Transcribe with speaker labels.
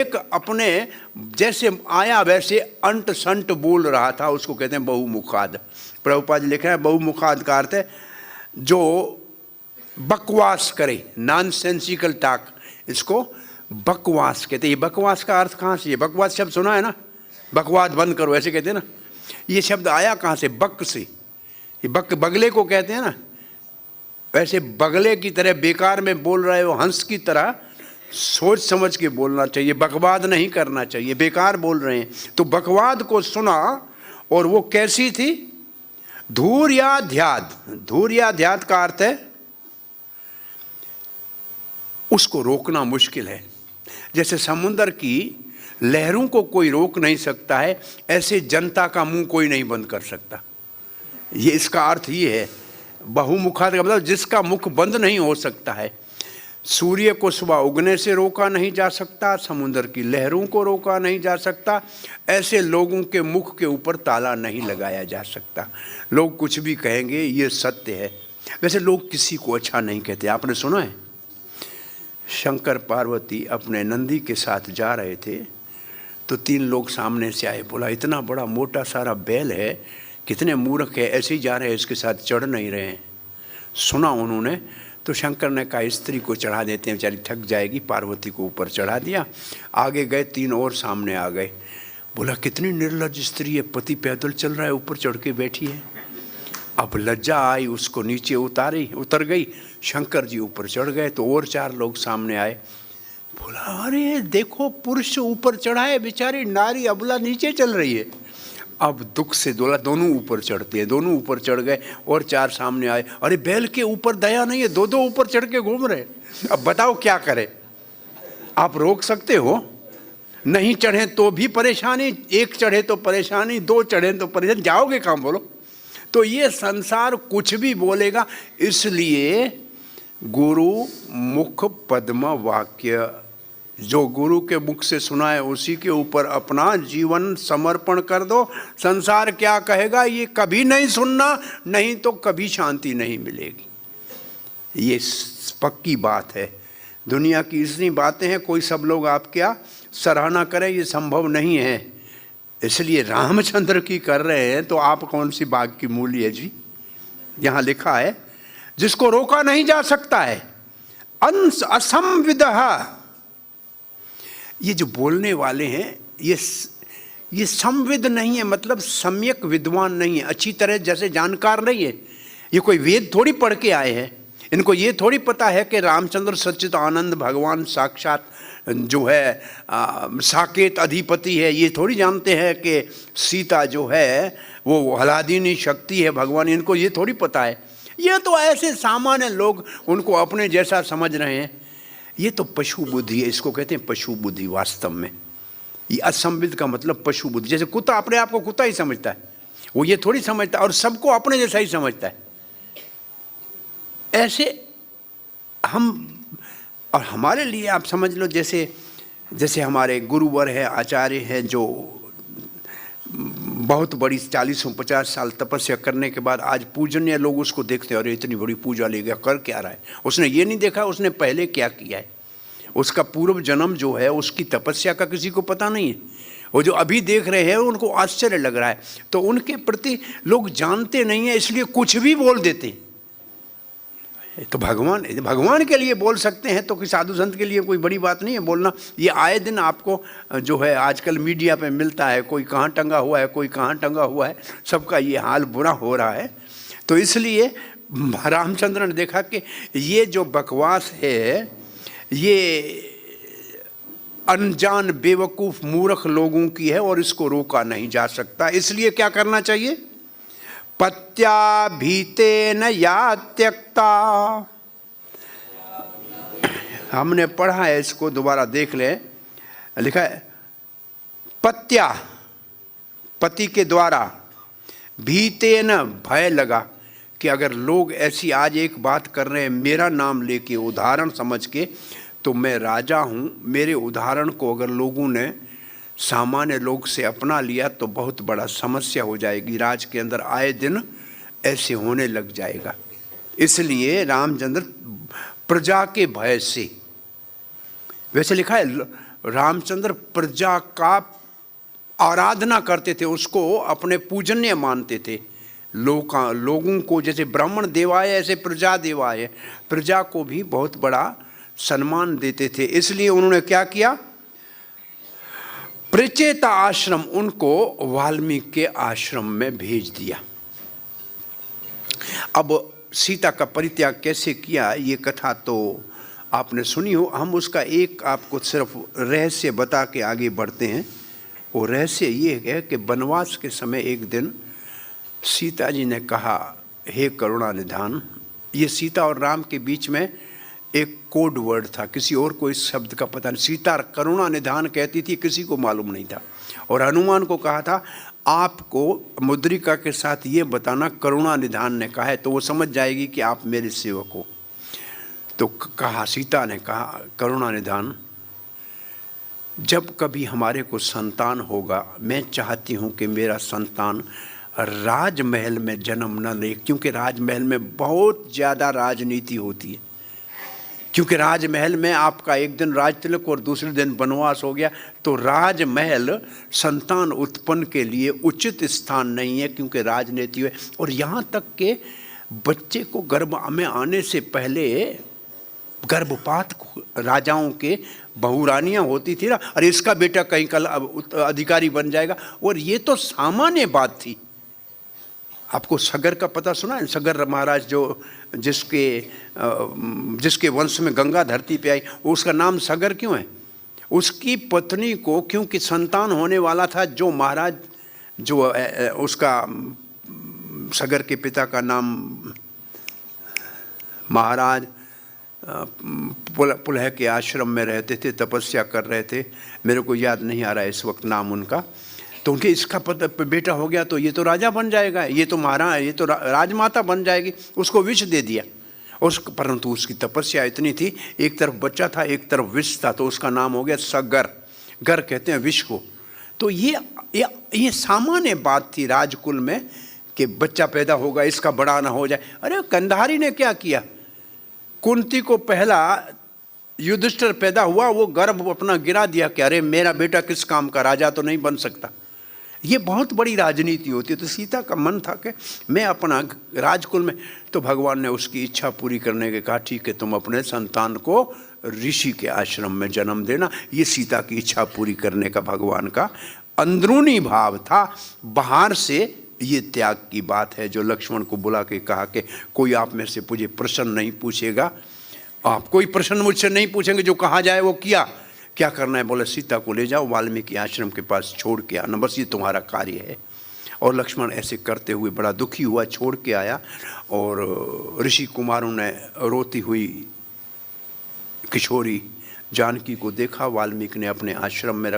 Speaker 1: एक अपने जैसे आया वैसे अंट संट बोल रहा था, उसको कहते हैं बहुमुखाद। प्रभुपाद जी लिख रहे हैं बहुमुखाद का अर्थ है जो बकवास करे, नॉनसेंसिकल टॉक, इसको बकवास कहते हैं। ये बकवास का अर्थ कहाँ से? ये बकवास शब्द सुना है ना, बकवास बंद करो ऐसे कहते हैं ना। ये शब्द आया कहाँ से? बक से। ये बगले को कहते हैं ना, वैसे बगले की तरह बेकार में बोल रहे हो, हंस की तरह सोच समझ के बोलना चाहिए, बकवाद नहीं करना चाहिए, बेकार बोल रहे हैं। तो बकवाद को सुना और वो कैसी थी? धूर्याध्याद। धूर्याध्याद का अर्थ है उसको रोकना मुश्किल है। जैसे समुद्र की लहरों को कोई रोक नहीं सकता है, ऐसे जनता का मुंह कोई नहीं बंद कर सकता। ये इसका अर्थ ये है बहुमुखाद का मतलब जिसका मुख बंद नहीं हो सकता है। सूर्य को सुबह उगने से रोका नहीं जा सकता, समुद्र की लहरों को रोका नहीं जा सकता, ऐसे लोगों के मुख के ऊपर ताला नहीं लगाया जा सकता। लोग कुछ भी कहेंगे, ये सत्य है। वैसे लोग किसी को अच्छा नहीं कहते। आपने सुना है शंकर पार्वती अपने नंदी के साथ जा रहे थे तो 3 लोग सामने से आए, बोला इतना बड़ा मोटा सारा बैल है, कितने मूर्ख है, ऐसे ही जा रहे हैं, इसके साथ चढ़ नहीं रहे हैं। सुना उन्होंने तो शंकर ने कहा स्त्री को चढ़ा देते हैं, बेचारी थक जाएगी। पार्वती को ऊपर चढ़ा दिया, आगे गए, 3 और सामने आ गए। बोला कितनी निर्लज्ज स्त्री है, पति पैदल चल रहा है, ऊपर चढ़ के बैठी है। अब लज्जा आई, उसको नीचे उतर गई। शंकर जी ऊपर चढ़ गए तो और 4 लोग सामने आए। बोला अरे देखो पुरुष ऊपर चढ़ा है, बेचारी नारी अबला नीचे चल रही है। अब दुख से दोनों ऊपर चढ़ते हैं, दोनों ऊपर चढ़ गए और 4 सामने आए। अरे बैल के ऊपर दया नहीं है, 2 ऊपर चढ़ के घूम रहे। अब बताओ क्या करें? आप रोक सकते हो? नहीं चढ़े तो भी परेशानी, 1 चढ़े तो परेशानी, 2 चढ़े तो परेशानी, जाओगे कहाँ? बोलो। तो ये संसार कुछ भी बोलेगा, इसलिए गुरु मुख पद्म वाक्य, जो गुरु के मुख से सुना है उसी के ऊपर अपना जीवन समर्पण कर दो। संसार क्या कहेगा ये कभी नहीं सुनना, नहीं तो कभी शांति नहीं मिलेगी। ये पक्की बात है। दुनिया की इतनी बातें हैं, कोई सब लोग आप क्या सराहना करें, ये संभव नहीं है। इसलिए रामचंद्र की कर रहे हैं तो आप कौन सी बाग की मूली है जी? यहाँ लिखा है जिसको रोका नहीं जा सकता है, अंश असंविदः। ये जो बोलने वाले हैं ये संविद नहीं है, मतलब सम्यक विद्वान नहीं है, अच्छी तरह जैसे जानकार नहीं है। ये कोई वेद थोड़ी पढ़ के आए हैं, इनको ये थोड़ी पता है कि रामचंद्र सच्चिदानंद भगवान साक्षात जो है साकेत अधिपति है। ये थोड़ी जानते हैं कि सीता जो है वो हलादिनी शक्ति है भगवान, इनको ये थोड़ी पता है। ये तो ऐसे सामान्य लोग उनको अपने जैसा समझ रहे हैं। ये तो पशु बुद्धि है, इसको कहते हैं पशु बुद्धि। वास्तव में ये असंविद का मतलब पशु बुद्धि। जैसे कुत्ता अपने आप को कुत्ता ही समझता है, वो ये थोड़ी समझता है और सबको अपने जैसा ही समझता है। ऐसे हम, और हमारे लिए आप समझ लो जैसे हमारे गुरुवर है, आचार्य है, जो बहुत बड़ी 40-50 साल तपस्या करने के बाद आज पूजनीय लोग उसको देखते हैं, अरे इतनी बड़ी पूजा ले गया, कर क्या रहा है। उसने ये नहीं देखा उसने पहले क्या किया है, उसका पूर्व जन्म जो है, उसकी तपस्या का किसी को पता नहीं है। वो जो अभी देख रहे हैं उनको आश्चर्य लग रहा है, तो उनके प्रति लोग जानते नहीं है, इसलिए कुछ भी बोल देते हैं। तो भगवान के लिए बोल सकते हैं तो कि साधु संत के लिए कोई बड़ी बात नहीं है बोलना। ये आए दिन आपको जो है आजकल मीडिया पे मिलता है, कोई कहाँ टंगा हुआ है, कोई कहाँ टंगा हुआ है, सबका ये हाल बुरा हो रहा है। तो इसलिए रामचंद्र ने देखा कि ये जो बकवास है ये अनजान बेवकूफ़ मूर्ख लोगों की है और इसको रोका नहीं जा सकता। इसलिए क्या करना चाहिए? पत्या भीतेन या त्यक्ता। हमने पढ़ा है, इसको दोबारा देख ले। लिखा है पत्या, पति के द्वारा, भीतेन भय लगा कि अगर लोग ऐसी आज एक बात कर रहे हैं मेरा नाम लेके उदाहरण समझ के, तो मैं राजा हूँ, मेरे उदाहरण को अगर लोगों ने सामान्य लोग से अपना लिया तो बहुत बड़ा समस्या हो जाएगी। राज के अंदर आए दिन ऐसे होने लग जाएगा। इसलिए रामचंद्र प्रजा के भय से, वैसे लिखा है रामचंद्र प्रजा का आराधना करते थे, उसको अपने पूजनीय मानते थे। लोगों को जैसे ब्राह्मण देवाय ऐसे प्रजा देवाय, प्रजा को भी बहुत बड़ा सम्मान देते थे। इसलिए उन्होंने क्या किया, प्रचेता आश्रम उनको वाल्मीकि के आश्रम में भेज दिया। अब सीता का परित्याग कैसे किया ये कथा तो आपने सुनी हो, हम उसका एक आपको सिर्फ रहस्य बता के आगे बढ़ते हैं। वो रहस्य ये है कि वनवास के समय एक दिन सीता जी ने कहा, हे करुणा निधान। ये सीता और राम के बीच में एक कोड वर्ड था, किसी और को इस शब्द का पता नहीं। सीता करुणा निधान कहती थी, किसी को मालूम नहीं था। और हनुमान को कहा था, आपको मुद्रिका के साथ ये बताना करुणा निधान ने कहा है, तो वो समझ जाएगी कि आप मेरे सेवक हो। तो कहा, सीता ने कहा, करुणा निधान, जब कभी हमारे को संतान होगा, मैं चाहती हूँ कि मेरा संतान राजमहल में जन्म न ले, क्योंकि राजमहल में बहुत ज़्यादा राजनीति होती है। क्योंकि राजमहल में आपका एक दिन राज तिलक और दूसरे दिन वनवास हो गया, तो राजमहल संतान उत्पन्न के लिए उचित स्थान नहीं है, क्योंकि राजनीति है। और यहाँ तक के बच्चे को गर्भ में आने से पहले गर्भपात राजाओं के बहुरानियाँ होती थी ना, अरे इसका बेटा कहीं कल अधिकारी बन जाएगा। और ये तो सामान्य बात थी। आपको सगर का पता सुना है? सगर महाराज जो जिसके वंश में गंगा धरती पे आई, उसका नाम सगर क्यों है? उसकी पत्नी को क्योंकि संतान होने वाला था, जो महाराज जो उसका सगर के पिता का नाम महाराज पुलह के आश्रम में रहते थे, तपस्या कर रहे थे, मेरे को याद नहीं आ रहा है इस वक्त नाम उनका। तो उनके इसका बेटा हो गया तो ये तो राजा बन जाएगा, ये तो महाराज, ये तो राजमाता बन जाएगी। उसको विष दे दिया। परंतु उसकी तपस्या इतनी थी, एक तरफ बच्चा था, एक तरफ विष था, तो उसका नाम हो गया सगर। गर कहते हैं विष को। तो ये सामान्य बात थी राजकुल में कि बच्चा पैदा होगा, इसका बड़ा ना हो जाए। अरे कंधारी ने क्या किया, कुंती को पहला युधिष्ठिर पैदा हुआ, वो गर्भ अपना गिरा दिया कि अरे मेरा बेटा किस काम का, राजा तो नहीं बन सकता। ये बहुत बड़ी राजनीति होती है। तो सीता का मन था कि मैं अपना राजकुल में, तो भगवान ने उसकी इच्छा पूरी करने के कहा, ठीक है तुम अपने संतान को ऋषि के आश्रम में जन्म देना। ये सीता की इच्छा पूरी करने का भगवान का अंदरूनी भाव था। बाहर से ये त्याग की बात है, जो लक्ष्मण को बुला के कहा कि कोई आप में से मुझे प्रश्न नहीं पूछेगा, आप कोई प्रश्न मुझसे नहीं पूछेंगे, जो कहा जाए वो किया। क्या करना है? बोले सीता को ले जाओ वाल्मीकि आश्रम के पास छोड़ के आना, बस ये तुम्हारा कार्य है। और लक्ष्मण ऐसे करते हुए बड़ा दुखी हुआ, छोड़ के आया। और ऋषि कुमारों ने रोती हुई किशोरी जानकी को देखा, वाल्मीकि ने अपने आश्रम में